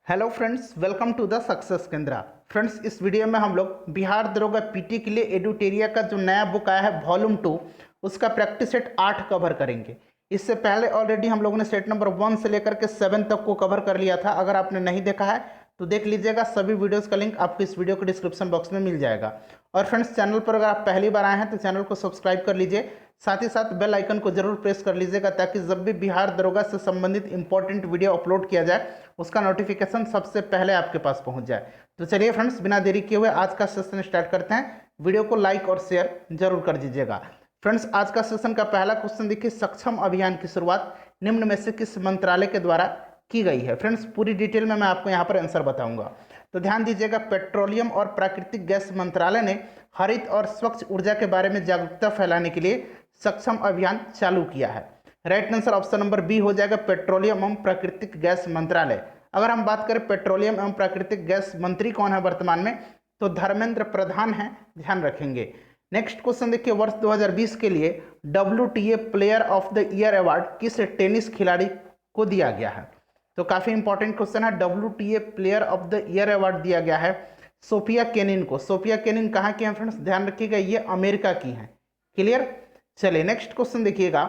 Hello friends, welcome to the success Kendra. Friends, इस video में हम लोग बिहार दरोगा पीटी के लिए एडुटेरिया का जो नया बुक आया है वॉल्यूम 2 उसका प्रैक्टिस सेट 8 कवर करेंगे। इससे पहले ऑलरेडी हम लोगों ने सेट नंबर 1 से लेकर के 7 तक को कवर कर लिया था। अगर आपने नहीं देखा है तो देख लीजिएगा, सभी वीडियोस का लिंक आपको इस वीडियो के डिस्क्रिप्शन बॉक्स में मिल जाएगा। और फ्रेंड्स, चैनल पर अगर आप पहली बार आए हैं तो चैनल को सब्सक्राइब कर लीजिए, साथ ही साथ बेल आइकन को जरूर प्रेस कर लीजिएगा ताकि जब भी बिहार दरोगा से संबंधित इंपॉर्टेंट वीडियो अपलोड किया जाए उसका नोटिफिकेशन सबसे पहले आपके पास पहुंच जाए। तो चलिए फ्रेंड्स, बिना देरी किए हुए आज का सेशन स्टार्ट करते हैं। वीडियो को लाइक और शेयर जरूर कर दीजिएगा। फ्रेंड्स, आज का सेशन का पहला क्वेश्चन देखिए, सक्षम अभियान की शुरुआत निम्न में से किस मंत्रालय के द्वारा की गई है। फ्रेंड्स, पूरी डिटेल में मैं आपको यहाँ पर आंसर बताऊंगा, तो ध्यान दीजिएगा। पेट्रोलियम और प्राकृतिक गैस मंत्रालय ने हरित और स्वच्छ ऊर्जा के बारे में जागरूकता फैलाने के लिए सक्षम अभियान चालू किया है। Right answer option number B हो जाएगा, पेट्रोलियम एवं प्राकृतिक गैस मंत्रालय। अगर हम बात करें पेट्रोलियम एवं प्राकृतिक गैस मंत्री कौन है वर्तमान में, तो धर्मेंद्र प्रधान है, ध्यान रखेंगे। नेक्स्ट क्वेश्चन देखिए, वर्ष 2020 के लिए WTA player of the year award किस टेनिस खिलाड़ी को दिया गया है। तो काफी इंपॉर्टेंट क्वेश्चन है। WTA player of the year award दिया गया है सोफिया केनिन को। सोफिया केनिन कहाँ की है फ्रेंड्स, ध्यान रखिएगा, ये अमेरिका की है। क्लियर। चलिए नेक्स्ट क्वेश्चन देखिएगा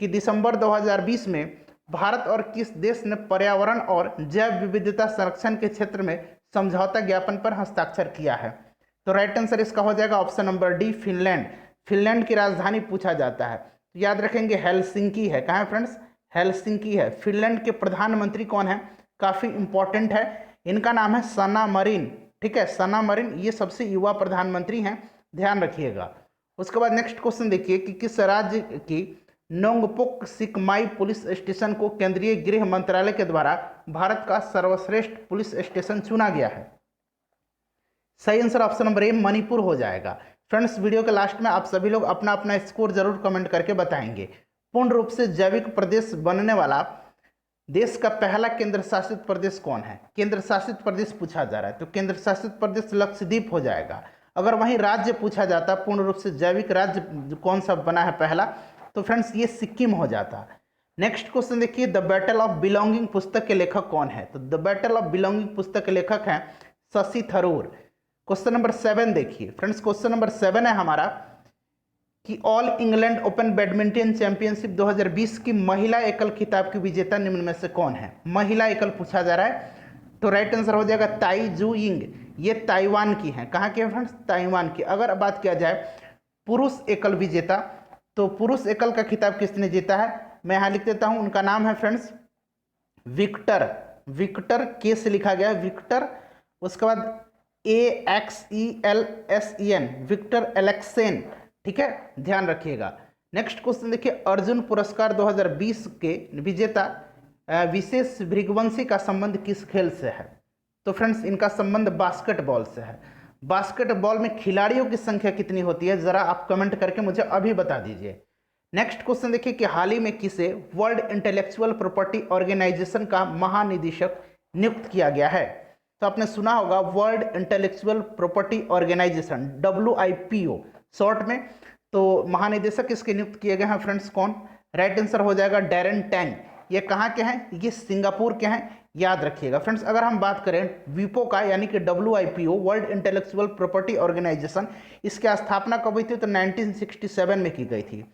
कि दिसंबर 2020 में भारत और किस देश ने पर्यावरण और जैव विविधता संरक्षण के क्षेत्र में समझौता ज्ञापन पर हस्ताक्षर किया है। तो राइट आंसर इसका हो जाएगा option number D, Finland. Finland की राजधानी पूछा जाता है, तो याद रखेंगे हेलसिंकी है। कहाँ है फ्रेंड्स, हेलसिंकी है। फिनलैंड के प्रधानमंत्री कौन है, काफी इंपॉर्टेंट है, इनका नाम है सना मरीन। ठीक है, सना मरीन, ये सबसे युवा प्रधानमंत्री हैं, ध्यान रखिएगा। उसके बाद नेक्स्ट क्वेश्चन देखिए कि किस राज्य की नोंगपोक सिकमाई पुलिस स्टेशन को केंद्रीय गृह मंत्रालय के द्वारा भारत का सर्वश्रेष्ठ पुलिस स्टेशन चुना गया है। सही आंसर ऑप्शन नंबर ए, मणिपुर हो जाएगा। फ्रेंड्स, वीडियो के लास्ट में आप सभी लोग अपना अपना स्कोर जरूर कमेंट करके बताएंगे। पूर्ण रूप से जैविक प्रदेश बनने वाला देश का पहला केंद्र शासित प्रदेश कौन है। केंद्र शासित प्रदेश पूछा जा रहा है, तो केंद्र शासित प्रदेश लक्षद्वीप हो जाएगा। अगर वहीं राज्य पूछा जाता पूर्ण रूप से जैविक राज्य कौन सा बना है पहला, तो फ्रेंड्स ये सिक्किम हो जाता। नेक्स्ट क्वेश्चन देखिए, द बैटल ऑफ बिलोंगिंग पुस्तक के लेखक कौन है। तो द बैटल ऑफ बिलोंगिंग पुस्तक के लेखक हैं शशि थरूर। क्वेश्चन नंबर 7 देखिए फ्रेंड्स, क्वेश्चन नंबर 7 है हमारा कि all England open badminton championship 2020 की महिला एकल खिताब की विजेता निम्न में से कौन है। महिला एकल पूछा जा रहा है, तो राइट आंसर हो जाएगा ताई जू यिंग। ये ताइवान की है। कहाँ की है फ्रेंड्स, ताइवान की। अगर बात किया जाए पुरुष एकल विजेता, तो पुरुष एकल का खिताब किसने जीता है, मैं यहाँ लिख देता हूँ, उनका नाम है फ्रेंड्स विक्टर। विक्टर के से लिखा गया है, विक्टर। उसके बाद AXELSEN, विक्टर एलेक्सेन। ठीक है, ध्यान रखिएगा। नेक्स्ट क्वेश्चन देखिए, अर्जुन पुरस्कार 2020 के विजेता विशेष भृगवंशी का संबंध किस खेल से है। तो फ्रेंड्स, इनका संबंध बास्केटबॉल से है। बास्केटबॉल में खिलाड़ियों की संख्या कितनी होती है, जरा आप कमेंट करके मुझे अभी बता दीजिए। नेक्स्ट क्वेश्चन देखिए कि हाल ही में किसे वर्ल्ड इंटेलेक्चुअल प्रॉपर्टी ऑर्गेनाइजेशन का महानिदेशक नियुक्त किया गया है। तो आपने सुना होगा world intellectual property organisation, WIPO short में। तो महानिदेशक इसके नियुक्त किए गए हैं फ्रेंड्स कौन, राइट आंसर हो जाएगा डैरेन टैंग। ये कहाँ के हैं, ये सिंगापुर के हैं, याद रखिएगा। फ्रेंड्स, अगर हम बात करें विपो का यानी कि WIPO world intellectual property organisation, इसकी स्थापना कब हुई थी, तो 1967 में की गई थी।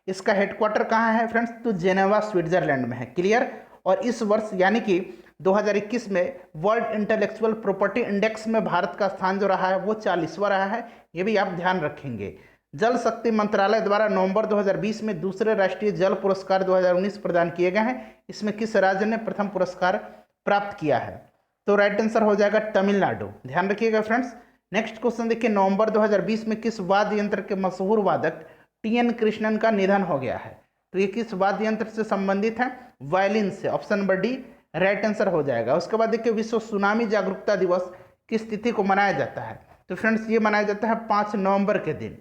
इसका हेडक्वार्टर कहाँ है फ्रेंड्स, तो जेनेवा स्विट्जरलैंड में है। क्लियर। और इस वर्ष यानी कि 2021 में वर्ल्ड इंटेलेक्चुअल प्रॉपर्टी इंडेक्स में भारत का स्थान जो रहा है वो 40वां रहा है, ये भी आप ध्यान रखेंगे। जल शक्ति मंत्रालय द्वारा नवंबर 2020 में दूसरे राष्ट्रीय जल पुरस्कार 2019 प्रदान किए गए हैं। इसमें किस राज्य ने प्रथम पुरस्कार प्राप्त किया है, तो राइट आंसर हो जाएगा तमिलनाडु, ध्यान रखिएगा फ्रेंड्स। नेक्स्ट क्वेश्चन देखिए, नवंबर 2020 में किस वाद्य यंत्र के मशहूर वादक TN कृष्णन का निधन हो गया है। तो ये किस वाद्य यंत्र से संबंधित है, वायलिन से। Option number D right answer हो जाएगा। उसके बाद देखिए, विश्व सुनामी जागरूकता दिवस किस तिथि को मनाया जाता है। तो फ्रेंड्स, ये मनाया जाता है 5 नवंबर के दिन।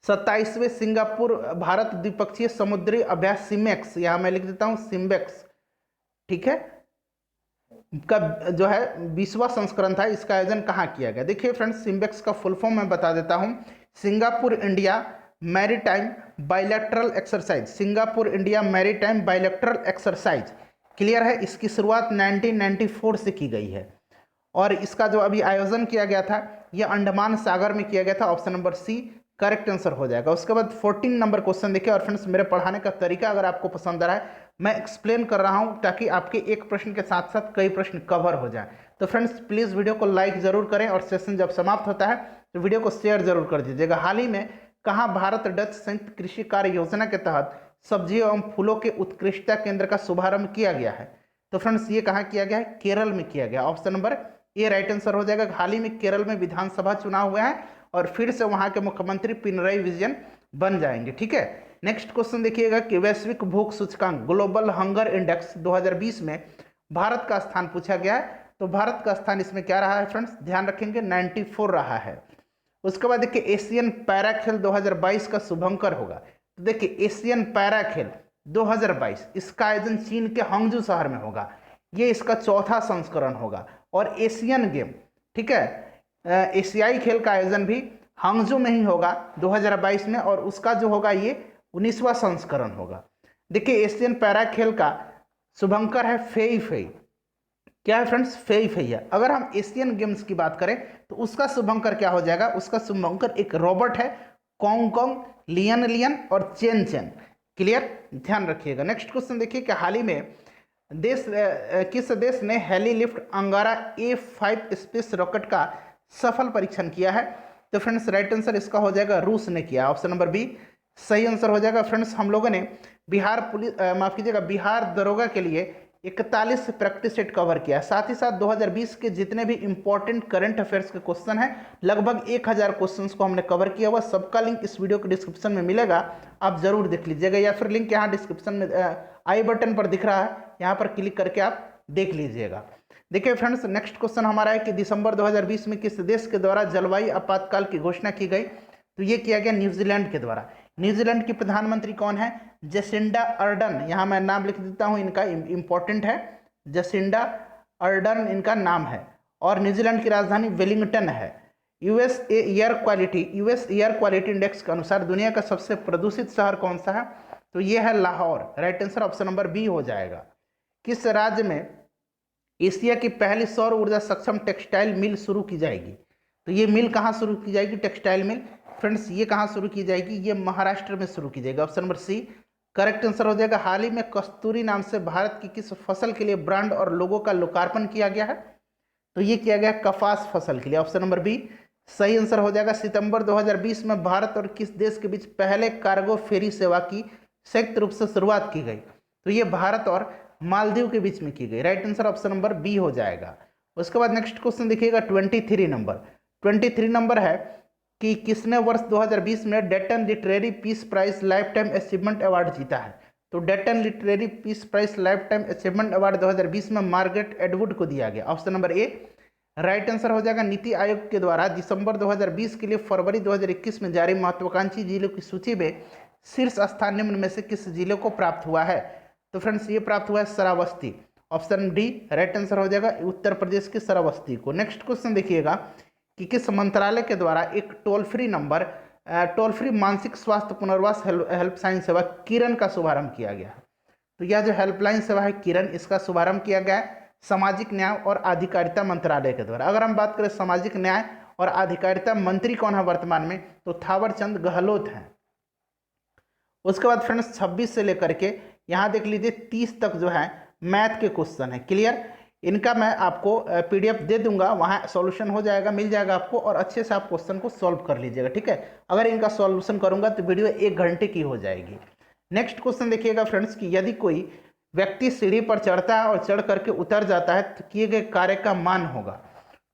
27वें सिंगापुर भारत द्विपक्षीय समुद्री अभ्यास सिमेक्स, यहाँ मैं लिख देता हूँ सिम्बेक्स, ठीक है, का जो है 20वां संस्करण था। इसका आयोजन कहाँ किया गया। देखिए फ्रेंड्स, सिम्बेक्स का फुल फॉर्म मैं बता देता हूँ, Singapore India maritime bilateral exercise. Singapore India maritime bilateral exercise, clear है। इसकी शुरुआत 1994 से की गई है और इसका जो अभी आयोजन किया गया था ये अंडमान सागर में किया गया था। Option number C correct answer हो जाएगा। उसके बाद 14 नंबर क्वेश्चन देखिए। और फ्रेंड्स मेरे पढ़ाने का तरीका अगर आपको पसंद आ रहा है, मैं एक्सप्लेन कर रहा हूं ताकि आपके एक प्रश्न के साथ साथ कई प्रश्न कवर हो जाएं। तो फ्रेंड्स प्लीज़ वीडियो को लाइक जरूर करें और सेशन जब समाप्त होता है तो वीडियो को शेयर जरूर कर दीजिएगा। हाल ही में कहाँ भारत डच संयुक्त कृषि कार्य योजना के तहत सब्जियों एवं फूलों के उत्कृष्टता केंद्र का शुभारंभ किया गया है? तो फ्रेंड्स ये कहाँ किया गया है? केरल में किया गया। Option number A right answer हो जाएगा। हाल ही में केरल में विधानसभा चुनाव हुआ है और फिर से वहां के मुख्यमंत्री पिनराई विजयन बन जाएंगे। ठीक है। नेक्स्ट क्वेश्चन देखिएगा कि वैश्विक भूख सूचकांक ग्लोबल हंगर इंडेक्स 2020 में भारत का स्थान पूछा गया है। तो भारत का स्थान इसमें क्या रहा है फ्रेंड्स? ध्यान रखेंगे 94 रहा है। उसके बाद देखिए एशियन पैरा खेल 2022 का शुभंकर होगा। तो देखिए एशियन पैरा खेल 2022 इसका आयोजन चीन के हंगजू शहर में होगा। ये इसका चौथा संस्करण होगा। और एशियन गेम, ठीक है, एशियाई खेल का आयोजन भी हांगजू में ही होगा 2022 में और उसका जो होगा ये 19वां संस्करण होगा। देखिए एशियन पैरा खेल का शुभंकर है फेई फेई। क्या है फ्रेंड्स? फेई फेई है। अगर हम एशियन गेम्स की बात करें तो उसका शुभंकर क्या हो जाएगा? उसका शुभंकर एक रोबोट है, कॉन्ग कॉन्ग, लियन लियन और चेन चेन। क्लियर? ध्यान रखिएगा। नेक्स्ट क्वेश्चन देखिए कि हाल ही में किस देश ने हेली लिफ्ट अंगारा A5 स्पेस रॉकेट का सफल परीक्षण किया है? तो फ्रेंड्स राइट आंसर इसका हो जाएगा रूस ने किया। ऑप्शन नंबर बी सही आंसर हो जाएगा। फ्रेंड्स हम लोगों ने बिहार पुलिस माफ कीजिएगा बिहार दरोगा के लिए 41 प्रैक्टिस सेट कवर किया है। साथ ही साथ 2020 के जितने भी इंपॉर्टेंट करंट अफेयर्स के क्वेश्चन हैं लगभग 1000 क्वेश्चंस को हमने कवर किया हुआ। सबका लिंक इस वीडियो के डिस्क्रिप्शन में मिलेगा, आप जरूर देख लीजिएगा या फिर लिंक यहाँ डिस्क्रिप्शन में आई बटन पर दिख रहा है, यहाँ पर क्लिक करके आप देख लीजिएगा। देखिए फ्रेंड्स नेक्स्ट क्वेश्चन हमारा है कि दिसंबर 2020 में किस देश के द्वारा जलवायु आपातकाल की घोषणा की गई? तो ये किया गया न्यूजीलैंड के द्वारा। न्यूजीलैंड की प्रधानमंत्री कौन है? Jacinda Ardern. यहाँ मैं नाम लिख देता हूँ, इनका इंपॉर्टेंट है, जसिंडा अर्डन इनका नाम है। और न्यूजीलैंड की राजधानी वेलिंगटन है। यूएस एयर क्वालिटी इंडेक्स के अनुसार दुनिया का सबसे प्रदूषित शहर कौन सा है? तो ये है Lahore. Right answer option number B हो जाएगा। किस राज्य में एशिया की पहली सौर ऊर्जा सक्षम टेक्सटाइल मिल शुरू की जाएगी? तो ये मिल कहाँ शुरू की जाएगी? टेक्सटाइल मिल फ्रेंड्स ये कहाँ शुरू की जाएगी? ये महाराष्ट्र में शुरू की जाएगी। Option number C correct answer हो जाएगा। हाल ही में कस्तूरी नाम से भारत की किस फसल के लिए ब्रांड और लोगो का लोकार्पण किया गया है? तो ये किया गया कपास फसल के लिए। ऑप्शन नंबर बी सही आंसर हो जाएगा। सितंबर 2020 में भारत और किस देश के बीच पहले कार्गो फेरी सेवा की संयुक्त रूप से शुरुआत की गई? तो ये भारत और मालदीव के बीच में की गई। Right answer option number B हो जाएगा। उसके बाद नेक्स्ट क्वेश्चन देखिएगा 23 नंबर है कि किसने वर्ष 2020 में Dayton literary peace prize life time achievement award जीता है? तो Dayton literary peace prize life time achievement award 2020 में मार्गरेट एडवुड को दिया गया। Option number A right answer हो जाएगा। नीति आयोग के द्वारा दिसंबर 2020 के लिए फरवरी 2021 में जारी महत्वाकांक्षी जिलों की सूची में शीर्ष स्थान निम्न में से किस जिले को प्राप्त हुआ है? तो फ्रेंड्स ये प्राप्त हुआ है Shravasti. Option D right answer हो जाएगा उत्तर प्रदेश के श्रावस्ती को। नेक्स्ट क्वेश्चन देखिएगा कि किस मंत्रालय के द्वारा एक टोल फ्री मानसिक स्वास्थ्य पुनर्वास हेल्पलाइन सेवा किरण का शुभारंभ किया गया है? तो यह जो हेल्पलाइन सेवा है किरण, इसका शुभारंभ किया गया है सामाजिक न्याय और अधिकारिता मंत्रालय के द्वारा। अगर हम बात करें सामाजिक न्याय और अधिकारिता मंत्री कौन है वर्तमान में? तो थावरचंद गहलोत हैं। उसके बाद फ्रेंड्स 26 से लेकर के यहाँ देख लीजिए 30 तक जो है मैथ के क्वेश्चन है। क्लियर? इनका मैं आपको पीडीएफ दे दूंगा, वहाँ सॉल्यूशन हो जाएगा, मिल जाएगा आपको और अच्छे से आप क्वेश्चन को सॉल्व कर लीजिएगा। ठीक है? अगर इनका सॉल्यूशन करूंगा तो वीडियो 1 घंटे की हो जाएगी। नेक्स्ट क्वेश्चन देखिएगा फ्रेंड्स कि यदि कोई व्यक्ति सीढ़ी पर चढ़ता है और चढ़ करके उतर जाता है तो किए गए कार्य का मान होगा?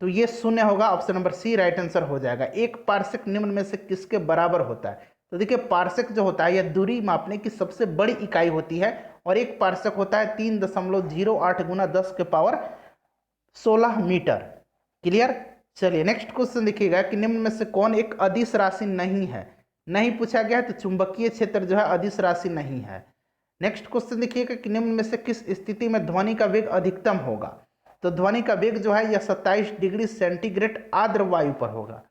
तो ये 0 होगा। Option number C right answer हो जाएगा। 1 पार्सेक निम्न में से किसके बराबर होता है? तो देखिए पार्सेक जो होता है यह दूरी मापने की सबसे बड़ी इकाई होती है और 1 पार्सेक होता है 3.08 गुना 10 के पावर 16 मीटर। क्लियर? चलिए नेक्स्ट क्वेश्चन देखिएगा कि निम्न में से कौन एक अदिश राशि नहीं है? नहीं पूछा गया है तो चुंबकीय क्षेत्र जो है अदिश राशि नहीं है। नेक्स्ट क्वेश्चन देखिएगा कि निम्न में से किस स्थिति में ध्वनि का वेग अधिकतम होगा? तो ध्वनि का वेग जो है यह 27 डिग्री सेंटीग्रेड आर्द्र वायु पर होगा।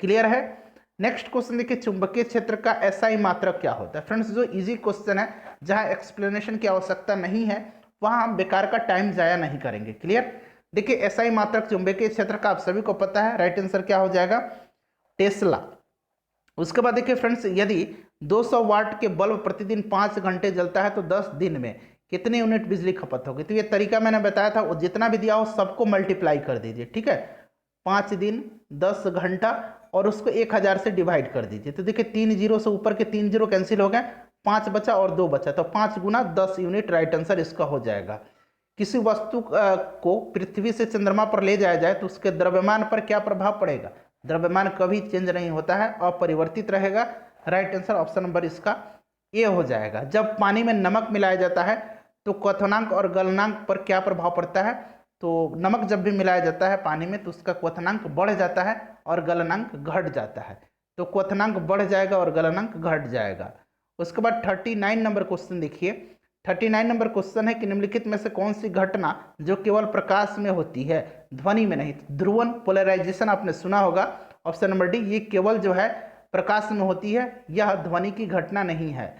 क्लियर है? नेक्स्ट क्वेश्चन देखिए चुंबकीय क्षेत्र का एसआई मात्रक क्या होता है? फ्रेंड्स जो इजी क्वेश्चन है जहां एक्सप्लेनेशन की आवश्यकता नहीं है वहाँ हम बेकार का टाइम ज़ाया नहीं करेंगे। क्लियर। देखिए एसआई मात्रक चुंबकीय क्षेत्र का आप सभी को पता है, राइट आंसर क्या हो जाएगा, टेस्ला। उसके बाद देखिए फ्रेंड्स, यदि 200 वाट के बल्ब प्रतिदिन 5 घंटे जलता है तो 10 दिन में कितनी यूनिट बिजली खपत होगी। तो ये तरीका मैंने बताया था, वो जितना भी दिया हो सबको मल्टीप्लाई कर दीजिए, ठीक है। 5 दिन 10 घंटा और उसको 1000 से डिवाइड कर दीजिए। तो देखिए 3 जीरो से ऊपर के 3 जीरो कैंसिल हो गए, 5 बचा और 2 बचा, तो 5 गुना 10 यूनिट राइट आंसर इसका हो जाएगा। किसी वस्तु को पृथ्वी से चंद्रमा पर ले जाया जाए तो उसके द्रव्यमान पर क्या प्रभाव पड़ेगा। द्रव्यमान कभी चेंज नहीं होता है, अपरिवर्तित रहेगा। राइट आंसर ऑप्शन नंबर इसका ए हो जाएगा। जब पानी में नमक मिलाया जाता है तो क्वथनांक और गलनांक पर क्या प्रभाव पड़ता है। तो नमक जब भी मिलाया जाता है पानी में तो उसका क्वथनांक बढ़ जाता है और गलनांक घट जाता है। तो क्वथनांक बढ़ जाएगा और गलनांक घट जाएगा। उसके बाद 39 नंबर क्वेश्चन देखिए। 39 नंबर क्वेश्चन है कि निम्नलिखित में से कौन सी घटना जो केवल प्रकाश में होती है, ध्वनि में नहीं। ध्रुवन पोलराइजेशन आपने सुना होगा, ऑप्शन नंबर डी, ये केवल जो है प्रकाश में होती है, यह ध्वनि की घटना नहीं है।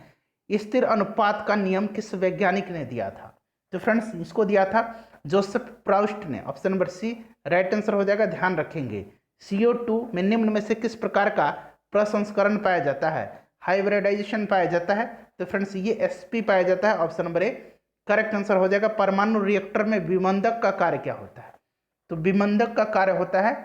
स्थिर अनुपात का नियम किस वैज्ञानिक ने दिया था। तो फ्रेंड्स इसको दिया था जोसेफ प्राउस्ट ने, option number C right answer हो जाएगा। ध्यान रखेंगे CO2 में निम्न में से किस प्रकार का प्रसंस्करण पाया जाता है, हाइब्रिडाइजेशन पाया जाता है। तो फ्रेंड्स ये SP पाया जाता है, option number A correct answer हो जाएगा। परमाणु रिएक्टर में विमंदक का कार्य क्या होता है। तो विमंदक का कार्य होता है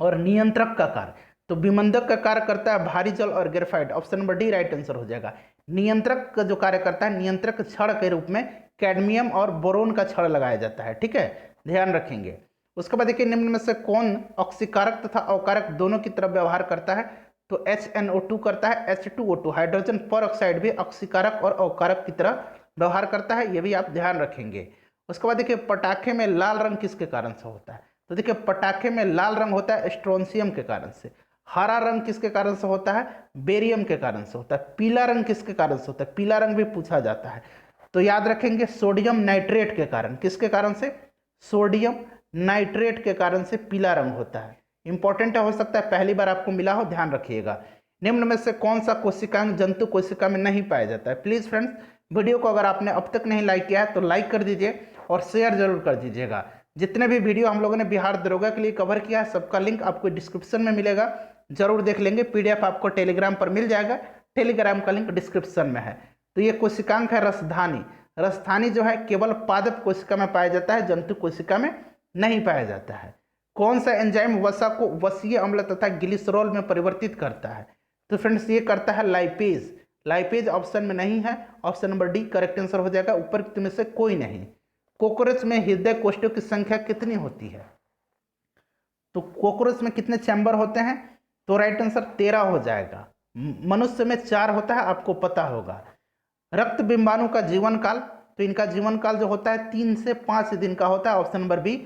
और नियंत्रक का कार्य। तो विमंदक का कार्य करता है भारी जल और graphite, option number D right answer हो जाएगा। नियंत्रक का जो कार्य करता है, नियंत्रक छड़ के रूप में कैडमियम और बोरोन का छड़ लगाया जाता है, ठीक है, ध्यान रखेंगे। उसके बाद देखिए निम्न में से कौन ऑक्सीकारक तथा अवकारक दोनों की तरफ व्यवहार करता है। तो HNO2 करता है, H2O2 हाइड्रोजन पर ऑक्साइड भी ऑक्सीकारक और अवकारक की तरह व्यवहार करता है, ये भी आप ध्यान रखेंगे। उसके बाद देखिए पटाखे में लाल रंग किसके कारण से होता है। तो देखिए पटाखे में लाल रंग होता है स्ट्रोंसियम के कारण से। हरा रंग किसके कारण से होता है, बेरियम के कारण से होता है। पीला रंग किसके कारण से होता है, पीला रंग भी पूछा जाता है, तो याद रखेंगे सोडियम नाइट्रेट के कारण। किसके कारण से, सोडियम नाइट्रेट के कारण से पीला रंग होता है। इंपॉर्टेंट हो सकता है पहली बार आपको मिला हो, ध्यान रखिएगा। निम्न में से कौन सा कोशिकांग जंतु कोशिका में नहीं पाया जाता है। प्लीज फ्रेंड्स वीडियो को अगर आपने अब तक नहीं लाइक किया है तो लाइक कर दीजिए और शेयर जरूर कर दीजिएगा। जितने भी वीडियो हम लोगों ने बिहार दरोगा के लिए कवर किया है सबका लिंक आपको डिस्क्रिप्शन में मिलेगा, जरूर देख लेंगे। PDF आपको टेलीग्राम पर मिल जाएगा, टेलीग्राम का लिंक डिस्क्रिप्शन में है। तो ये कोशिकांग है रसधानी। रसधानी जो है केवल पादप कोशिका में पाया जाता है, जंतु कोशिका में नहीं पाया जाता है। कौन सा एंजाइम वसा को वसीय अम्ल तथा ग्लिसरॉल में परिवर्तित करता है। तो फ्रेंड्स ये करता है लाइपेज। लाइपेज ऑप्शन में नहीं है, option number D correct answer हो जाएगा। ऊपर में से कोई नहीं। कॉकरोच में हृदय कोष्ठों की संख्या कितनी होती है। तो कॉकरोच में कितने चैम्बर होते हैं, तो राइट आंसर 13 हो जाएगा। मनुष्य में 4 होता है, आपको पता होगा। रक्त बिंबाणु का जीवन काल, तो इनका जीवन काल जो होता है 3 से 5 दिन का होता है, option number B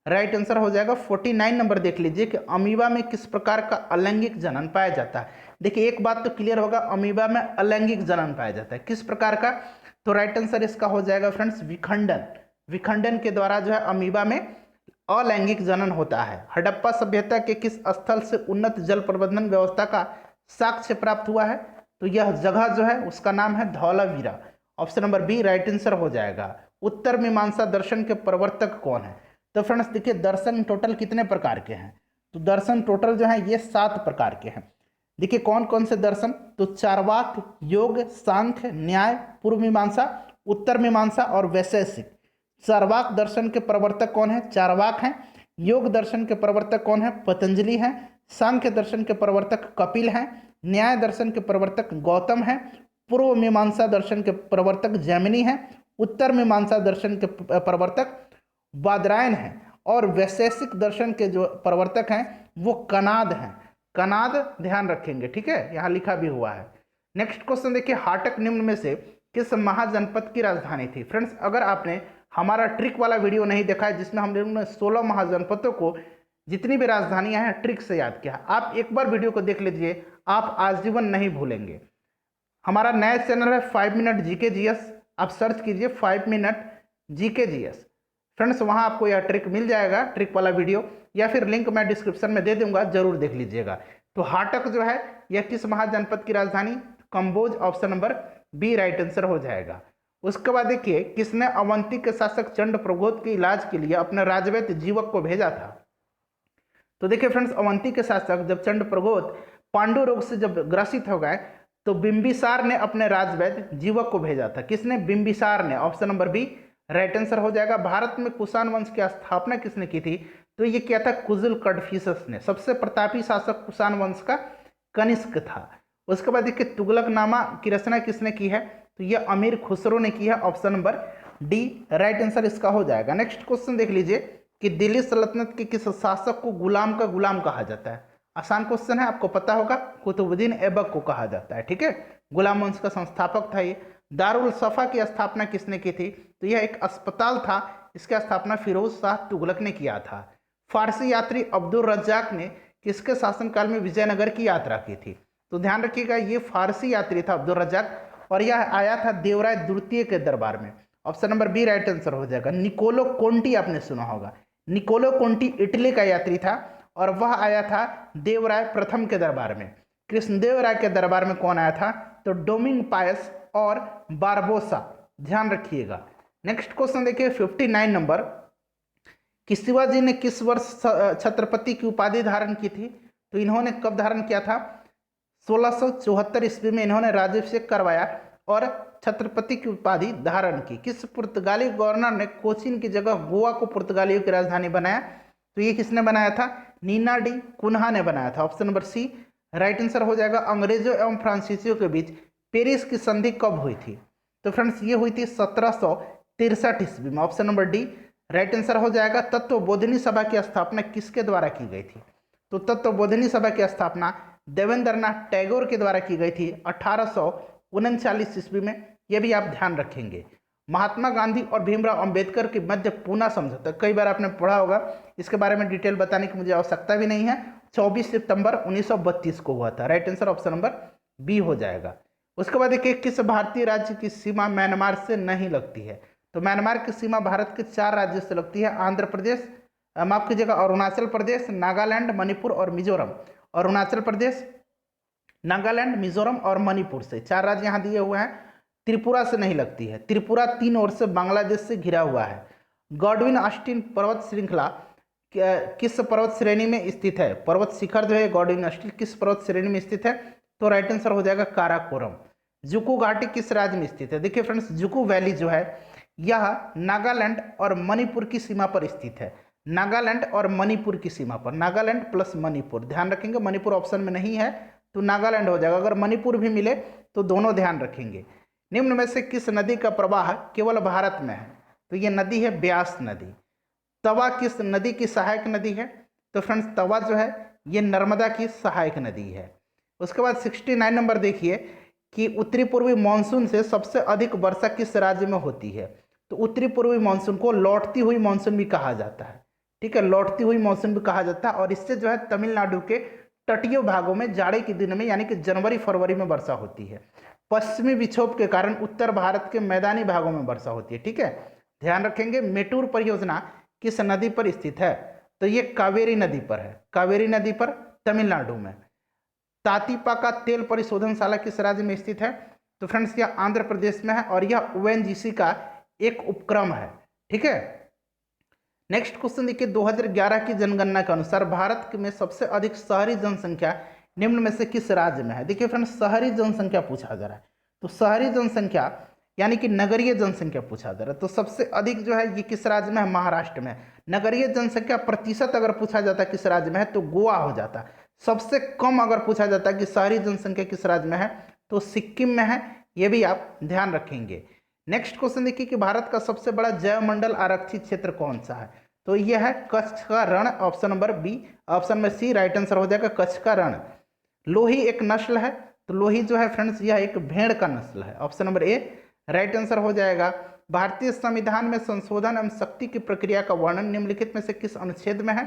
right answer हो जाएगा। 49 नंबर देख लीजिए कि अमीबा में किस प्रकार का अलैंगिक जनन पाया जाता है। देखिए एक बात तो क्लियर होगा, अमीबा में अलैंगिक जनन पाया जाता है, किस प्रकार का। तो राइट आंसर इसका हो जाएगा फ्रेंड्स विखंडन। विखंडन के द्वारा जो है अमीबा में अलैंगिक जनन होता है। हड़प्पा सभ्यता के किस स्थल से उन्नत जल प्रबंधन व्यवस्था का साक्ष्य प्राप्त हुआ है। तो यह जगह जो है उसका नाम है Dholavira, option number B right answer हो जाएगा। उत्तर मीमांसा दर्शन के प्रवर्तक कौन है। तो फ्रेंड्स देखिए दर्शन टोटल कितने प्रकार के हैं। तो दर्शन टोटल जो है ये 7 प्रकार के हैं। देखिए कौन कौन से दर्शन, तो चार्वाक, योग, सांख्य, न्याय, पूर्व मीमांसा, उत्तर मीमांसा और वैशेषिक। चार्वाक दर्शन के प्रवर्तक कौन है, चार्वाक हैं। योग दर्शन के प्रवर्तक कौन है, पतंजलि हैं। सांख्य दर्शन के प्रवर्तक कपिल हैं। न्याय दर्शन के प्रवर्तक गौतम हैं। पूर्व मीमांसा दर्शन के प्रवर्तक जैमिनी हैं। उत्तर मीमांसा दर्शन के प्रवर्तक बादरायण हैं। और वैशेषिक दर्शन के जो प्रवर्तक हैं वो कनाद हैं। कनाद ध्यान रखेंगे, ठीक है, यहाँ लिखा भी हुआ है। नेक्स्ट क्वेश्चन देखिए, हाटक निम्न में से किस महाजनपद की राजधानी थी। फ्रेंड्स अगर आपने हमारा ट्रिक वाला वीडियो नहीं देखा है जिसमें हम लोगों ने 16 महाजनपदों को जितनी भी राजधानियां हैं ट्रिक से याद किया, आप एक बार वीडियो को देख लीजिए, आप आजीवन नहीं भूलेंगे। हमारा नया चैनल है 5 मिनट जीके जीएस, आप सर्च कीजिए 5 मिनट जीके जीएस। फ्रेंड्स वहां आपको यह ट्रिक मिल जाएगा, ट्रिक वाला वीडियो, या फिर लिंक मैं डिस्क्रिप्शन में दे दूंगा, जरूर देख लीजिएगा। तो हाटक जो है यह किस महाजनपद की राजधानी, Kamboja, option number B right answer हो जाएगा। उसके बाद देखिए किसने अवंती के शासक चंड प्रबोध के इलाज के लिए अपने राजवैद्य जीवक को भेजा था। तो देखिए फ्रेंड्स, अवंती के शासक जब चंड प्रबोध पांडु रोग से जब ग्रसित हो गए तो बिंबिसार ने अपने राजवैद्य जीवक को भेजा था। किसने? बिंबिसार ने। Option number B right answer हो जाएगा। भारत में कुषाण वंश की स्थापना किसने की थी? तो ये क्या था? कुजुल कडफिसस ने। सबसे प्रतापी शासक कुषाण वंश का कनिष्क था। उसके बाद देखिए तुगलकनामा की रचना किसने की है? तो ये अमीर खुसरो ने की है। Option number D right answer इसका हो जाएगा। नेक्स्ट क्वेश्चन देख लीजिए कि दिल्ली सल्तनत के किस शासक को गुलाम का गुलाम कहा जाता है? आसान क्वेश्चन है, आपको पता होगा, कुतुबुद्दीन ऐबक को कहा जाता है। ठीक है, गुलाम वंश का संस्थापक था ये। दारुल सफा की स्थापना किसने की थी? तो यह एक अस्पताल था, इसकी स्थापना फिरोज शाह तुगलक ने किया था। फारसी यात्री अब्दुल रज्जाक ने किसके शासनकाल में विजयनगर की यात्रा की थी? तो ध्यान रखिएगा ये फारसी यात्री था अब्दुल रज्जाक, और यह आया था देवराय द्वितीय के दरबार में। Option number B right answer हो जाएगा। निकोलो कोंटी आपने सुना होगा। निकोलो कोंटी इटली का यात्री था और वह आया था देवराय प्रथम के दरबार में। कृष्णदेव राय के दरबार में कौन आया था? तो डोमिंग पायस और बारबोसा। ध्यान रखिएगा। नेक्स्ट क्वेश्चन देखिए 59 नंबर कि शिवाजी ने किस वर्ष छत्रपति की उपाधि धारण की थी? तो इन्होंने कब धारण किया था? 1674 ईस्वी में इन्होंने राज्याभिषेक करवाया और छत्रपति की उपाधि धारण की। किस पुर्तगाली गवर्नर ने कोचीन की जगह गोवा को पुर्तगालियों की राजधानी बनाया? तो ये किसने बनाया था? नीना डी कुन्हा ने बनाया था। Option number C right answer हो जाएगा। अंग्रेजों एवं फ्रांसीसियों के बीच पेरिस की संधि कब हुई थी? तो फ्रेंड्स ये हुई थी 1763 ईस्वी में। Option number D right answer हो जाएगा। तत्वबोधिनी सभा की स्थापना किसके द्वारा की गई थी? तो तत्वबोधिनी सभा की स्थापना देवेंद्रनाथ टैगोर के द्वारा की गई थी 1839 ईस्वी में। यह भी आप ध्यान रखेंगे। महात्मा गांधी और भीमराव अंबेडकर के मध्य पूना समझौता, कई बार आपने पढ़ा होगा, इसके बारे में डिटेल बताने की मुझे आवश्यकता भी नहीं है। 24 सितंबर 1932 को हुआ था। Right answer option number B हो जाएगा। उसके बाद देखिए किस भारतीय राज्य की सीमा म्यांमार से नहीं लगती है? तो म्यांमार की सीमा भारत के 4 राज्यों से लगती है। आंध्र प्रदेश, माफ कीजिएगा, अरुणाचल प्रदेश, नागालैंड, मणिपुर और मिजोरम। अरुणाचल प्रदेश, नागालैंड, मिजोरम और मणिपुर से 4 राज्य यहाँ दिए हुए हैं। त्रिपुरा से नहीं लगती है। त्रिपुरा 3 ओर से बांग्लादेश से घिरा हुआ है। गॉडविन ऑस्टिन पर्वत श्रृंखला किस पर्वत श्रेणी में स्थित है? पर्वत शिखर जो है गॉडविन ऑस्टिन किस पर्वत श्रेणी में स्थित है? तो राइट आंसर हो जाएगा काराकोरम। जुकू घाटी किस राज्य में स्थित है? देखिए फ्रेंड्स, जुकू वैली जो है यह नागालैंड और मणिपुर की सीमा पर स्थित है। नागालैंड और मणिपुर की सीमा पर, नागालैंड प्लस मणिपुर। ध्यान रखेंगे, मणिपुर ऑप्शन में नहीं है तो नागालैंड हो जाएगा। अगर मणिपुर भी मिले तो दोनों ध्यान रखेंगे। निम्न में से किस नदी का प्रवाह केवल भारत में है? तो ये नदी है ब्यास नदी। तवा किस नदी की सहायक नदी है? तो फ्रेंड्स तवा जो है ये नर्मदा की सहायक नदी है। उसके बाद 69 नंबर देखिए कि उत्तरी पूर्वी मानसून से सबसे अधिक वर्षा किस राज्य में होती है? तो उत्तरी पूर्वी मानसून को लौटती हुई मानसून भी कहा जाता है। ठीक है, लौटती हुई मानसून भी कहा जाता है। और इससे जो है तमिलनाडु के तटीय भागों में जाड़े के दिन में यानी कि जनवरी फरवरी में वर्षा होती है। पश्चिमी विक्षोभ के कारण उत्तर भारत के मैदानी भागों में वर्षा होती है। ठीक है, ध्यान रखेंगे। मेटूर परियोजना किस नदी पर स्थित है? तो ये कावेरी नदी पर है। कावेरी नदी पर तमिलनाडु में। तातीपा का तेल परिशोधनशाला किस राज्य में स्थित है? तो फ्रेंड्स यह आंध्र प्रदेश में है और यह ओएनजीसी का एक उपक्रम है। ठीक है, नेक्स्ट क्वेश्चन देखिए 2011 की जनगणना के अनुसार भारत में सबसे अधिक शहरी जनसंख्या निम्न में से किस राज्य में है? देखिए फ्रेंड्स, शहरी जनसंख्या पूछा जा रहा है तो शहरी जनसंख्या यानी कि नगरीय जनसंख्या पूछा जा रहा है तो सबसे अधिक जो है ये किस राज्य में है? महाराष्ट्र में। नगरीय जनसंख्या प्रतिशत अगर पूछा जाता किस राज्य में है तो गोवा हो जाता। सबसे कम अगर पूछा जाता कि शहरी जनसंख्या किस राज्य में है तो सिक्किम में है। ये भी आप ध्यान रखेंगे। नेक्स्ट क्वेश्चन देखिए कि भारत का सबसे बड़ा जैवमंडल आरक्षित क्षेत्र कौन सा है? तो यह है कच्छ का रण। ऑप्शन नंबर बी, ऑप्शन में सी राइट आंसर हो जाएगा कच्छ का रण। लोही एक नस्ल है तो लोही जो है फ्रेंड्स यह एक भेड़ का नस्ल है। Option number A right answer हो जाएगा। भारतीय संविधान में संशोधन एवं शक्ति की प्रक्रिया का वर्णन निम्नलिखित में से किस अनुच्छेद में है?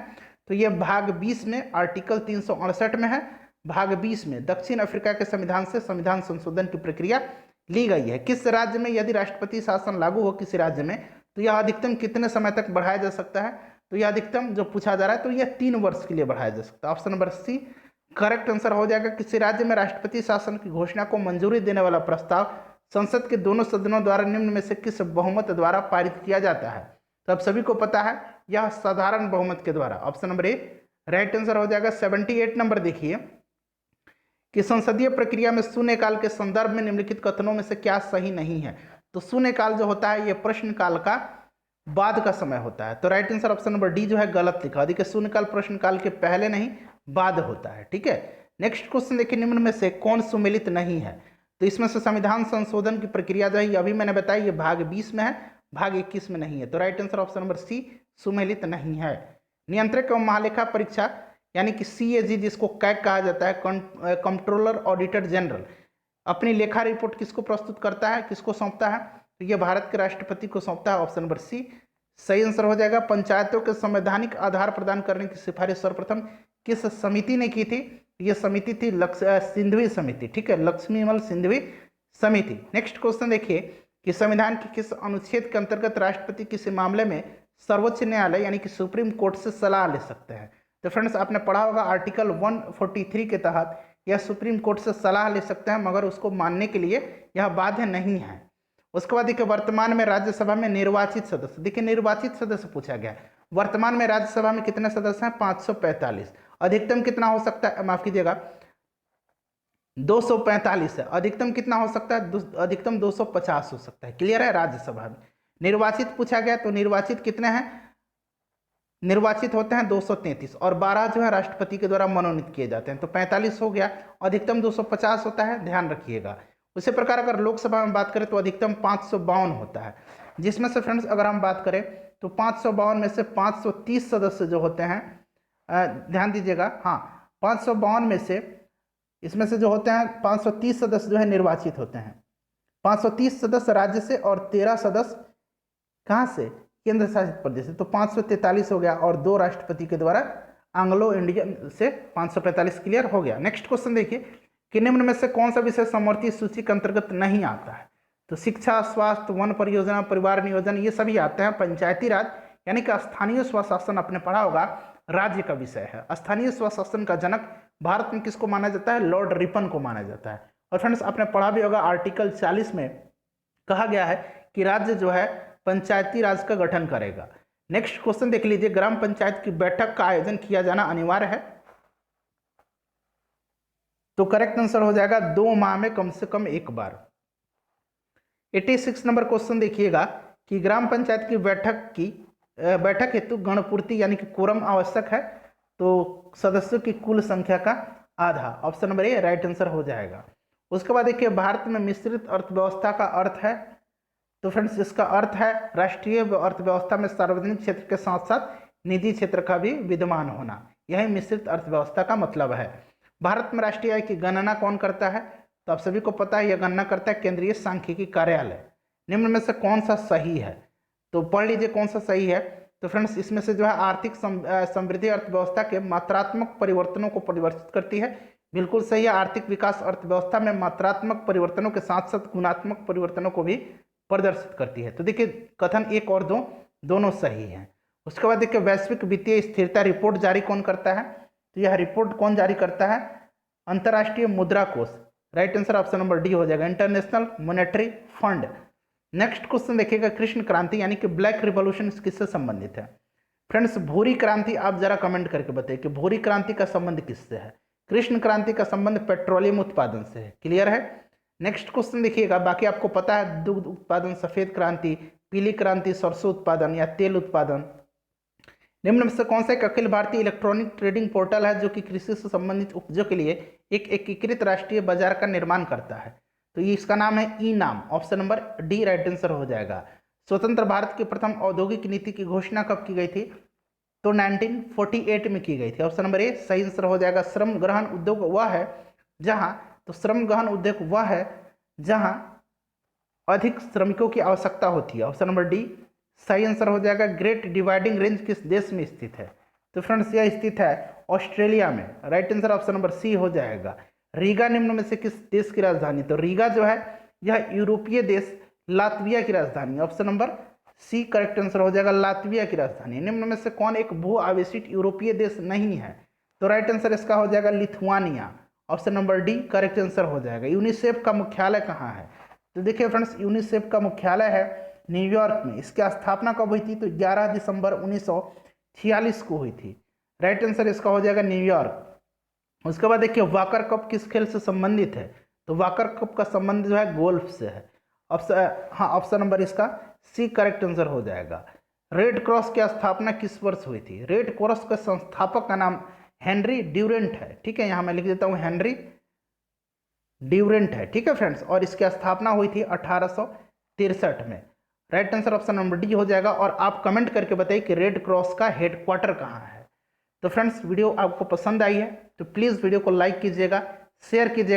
तो यह भाग 20 में आर्टिकल 368 में है। भाग 20 में दक्षिण अफ्रीका के संविधान से संविधान संशोधन की प्रक्रिया ली गई है। किस राज्य में यदि राष्ट्रपति शासन लागू हो किसी राज्य में तो यह अधिकतम कितने समय तक बढ़ाया जा सकता है? तो यह अधिकतम जो पूछा जा रहा है तो यह 3 वर्ष के लिए बढ़ाया जा सकता है। Option number C correct answer हो जाएगा। किसी राज्य में राष्ट्रपति शासन की घोषणा को मंजूरी देने वाला प्रस्ताव संसद के दोनों सदनों द्वारा निम्न में से किस बहुमत द्वारा पारित किया जाता है? तो अब सभी को पता है यह साधारण बहुमत के द्वारा। Option number A right answer हो जाएगा। 78 नंबर देखिए कि संसदीय प्रक्रिया में शून्यकाल के संदर्भ में निम्नलिखित कथनों में से क्या सही नहीं है? तो शून्यकाल जो होता है ये प्रश्नकाल का बाद का समय होता है। तो right answer option number D जो है गलत लिखा। देखिए शून्यकाल प्रश्नकाल के पहले नहीं बाद होता है। ठीक है, नेक्स्ट क्वेश्चन देखिए निम्न में से कौन सुमेलित नहीं है? तो इसमें से संविधान संशोधन की प्रक्रिया जो है अभी मैंने बताया ये भाग 20 में है, भाग 21 में नहीं है। तो right answer option number C सुमेलित नहीं है। नियंत्रक एवं महालेखा परीक्षा यानी कि CAG जिसको कैग कहा जाता है, कंट्रोलर ऑडिटर जनरल, अपनी लेखा रिपोर्ट किसको प्रस्तुत करता है, किसको सौंपता है? तो ये भारत के राष्ट्रपति को सौंपता है। ऑप्शन नंबर सी सही आंसर हो जाएगा। पंचायतों के संवैधानिक आधार प्रदान करने की सिफारिश सर्वप्रथम किस समिति ने की थी? ये समिति थी सिंधवी समिति। ठीक है, लक्ष्मीमल सिंधवी समिति। नेक्स्ट क्वेश्चन देखिए कि संविधान के किस अनुच्छेद के अंतर्गत राष्ट्रपति किसी मामले में सर्वोच्च न्यायालय यानी कि सुप्रीम कोर्ट से सलाह ले सकते हैं? तो फ्रेंड्स आपने पढ़ा होगा आर्टिकल 143 के तहत यह सुप्रीम कोर्ट से सलाह ले सकते हैं, मगर उसको मानने के लिए यह बाध्य नहीं है। उसके बाद देखिए वर्तमान में राज्यसभा में निर्वाचित सदस्य, देखिए निर्वाचित सदस्य पूछा गया। वर्तमान में राज्यसभा में कितने सदस्य हैं? 545। अधिकतम कितना हो सकता है? माफ कीजिएगा 245 है। अधिकतम कितना हो सकता है? अधिकतम 250 हो सकता है। क्लियर है? राज्यसभा में निर्वाचित पूछा गया तो निर्वाचित कितने हैं? निर्वाचित होते हैं 233 और 12 जो है राष्ट्रपति के द्वारा मनोनीत किए जाते हैं, तो 45 हो गया। अधिकतम 250 होता है, ध्यान रखिएगा। उसी प्रकार अगर लोकसभा में बात करें तो अधिकतम 552 होता है, जिसमें से फ्रेंड्स अगर हम बात करें तो 552 में से 530 सदस्य जो होते हैं, ध्यान दीजिएगा, हाँ 552 में से इसमें से जो होते हैं 530 सदस्य जो है निर्वाचित होते हैं। 530 सदस्य राज्य से और 13 सदस्य कहाँ से? केंद्र शासित प्रदेश से। तो 543 हो गया और 2 राष्ट्रपति के द्वारा एंग्लो इंडियन से 545। क्लियर हो गया। नेक्स्ट क्वेश्चन देखिए कि निम्न में से कौन सा विषय समवर्ती सूची के अंतर्गत नहीं आता है? तो शिक्षा, स्वास्थ्य, वन परियोजना, परिवार नियोजन ये सभी आते हैं। पंचायती राज यानी कि स्थानीय स्वशासन आपने पढ़ा होगा, राज्य का विषय है। स्थानीय स्वशासन का जनक भारत में किसको माना जाता है? लॉर्ड रिपन को माना जाता है। और फ्रेंड्स आपने पढ़ा भी होगा आर्टिकल 40 में कहा गया है कि राज्य जो है पंचायती राज का गठन करेगा। नेक्स्ट क्वेश्चन देख लीजिए, ग्राम पंचायत की बैठक का आयोजन किया जाना अनिवार्य है? तो करेक्ट आंसर हो जाएगा 2 माह में कम से कम एक बार। 86 नंबर क्वेश्चन देखिएगा कि ग्राम पंचायत की बैठक हेतु गणपूर्ति यानी कि कोरम आवश्यक है? तो सदस्यों की कुल संख्या का आधा। Option number A right answer हो जाएगा। उसके बाद देखिए भारत में मिश्रित अर्थव्यवस्था का अर्थ है? तो फ्रेंड्स इसका अर्थ है राष्ट्रीय अर्थव्यवस्था में सार्वजनिक क्षेत्र के साथ साथ निजी क्षेत्र का भी विद्यमान होना, यही मिश्रित अर्थव्यवस्था का मतलब है। भारत में राष्ट्रीय आय की गणना कौन करता है? तो आप सभी को पता है यह गणना करता है केंद्रीय सांख्यिकी कार्यालय। निम्न में से कौन सा सही है? तो पढ़ लीजिए कौन सा सही है। तो फ्रेंड्स इसमें से जो है आर्थिक समृद्धि अर्थव्यवस्था के मात्रात्मक परिवर्तनों को परिवर्तित करती है। बिल्कुल सही है। आर्थिक विकास अर्थव्यवस्था में मात्रात्मक परिवर्तनों के साथ साथ गुणात्मक परिवर्तनों को भी प्रदर्शित करती है। तो देखिए कथन 1 और 2 दोनों सही हैं। उसके बाद देखिए वैश्विक वित्तीय स्थिरता रिपोर्ट जारी कौन करता है? तो यह रिपोर्ट कौन जारी करता है? अंतर्राष्ट्रीय मुद्रा कोष। Right answer option number D हो जाएगा, international monetary fund. Next question देखिएगा कृष्ण क्रांति यानी कि ब्लैक रिवॉल्यूशन किससे संबंधित है? फ्रेंड्स भूरी क्रांति आप जरा कमेंट करके बताइए कि भूरी क्रांति का संबंध किससे है? कृष्ण क्रांति का संबंध पेट्रोलियम उत्पादन से है। क्लियर है। नेक्स्ट क्वेश्चन देखिएगा, बाकी आपको पता है दुग्ध उत्पादन, सफेद क्रांति, पीली क्रांति, सरसों उत्पादन या तेल उत्पादन। निम्न में से कौन सा एक Akhil Bharatiya electronic trading portal है जो कि कृषि से संबंधित उपजों के लिए एक एकीकृत राष्ट्रीय बाजार का निर्माण करता है? तो ये इसका नाम है ई नाम। Option number D right answer हो जाएगा। स्वतंत्र भारत की प्रथम औद्योगिक नीति की घोषणा कब की गई थी? तो 1948 में की गई थी। ऑप्शन नंबर ए सही आंसर हो जाएगा। श्रम ग्रहण उद्योग वह है जहां, तो श्रम ग्रहण उद्योग वह है जहां अधिक श्रमिकों की आवश्यकता होती है। ऑप्शन नंबर डी सही आंसर हो जाएगा। ग्रेट डिवाइडिंग रेंज किस देश में स्थित है? तो फ्रेंड्स यह स्थित है ऑस्ट्रेलिया में। Right answer option number C हो जाएगा। रीगा निम्न में से किस देश की राजधानी? तो रीगा जो है यह यूरोपीय देश लातविया की राजधानी। Option number C correct answer हो जाएगा, लातविया की राजधानी। निम्न में से कौन एक भू आवेशित यूरोपीय देश नहीं है? तो राइट आंसर इसका हो जाएगा Lithuania. Option number D correct answer हो जाएगा। यूनिसेफ का मुख्यालय कहाँ है? तो देखिए फ्रेंड्स, यूनिसेफ का मुख्यालय है न्यूयॉर्क में। इसकी स्थापना कब हुई थी? तो 11 दिसंबर 1946 को हुई थी। राइट आंसर इसका हो जाएगा न्यूयॉर्क। उसके बाद देखिए वाकर कप किस खेल से संबंधित है? तो वाकर कप का संबंध जो है गोल्फ से है। ऑप्शन नंबर इसका सी करेक्ट आंसर हो जाएगा। रेड क्रॉस की स्थापना किस वर्ष हुई थी? रेड क्रॉस के संस्थापक का नाम हेनरी ड्यूरेंट है। ठीक है, यहाँ मैं लिख देता हूँ हेनरी ड्यूरेंट है। ठीक है फ्रेंड्स, और इसकी स्थापना हुई थी 1863 में। Right answer option number D हो जाएगा। और आप कमेंट करके बताइए कि रेड क्रॉस का हेडक्वार्टर कहाँ है। तो फ्रेंड्स, वीडियो आपको पसंद आई है तो प्लीज़ वीडियो को लाइक कीजिएगा, शेयर कीजिएगा।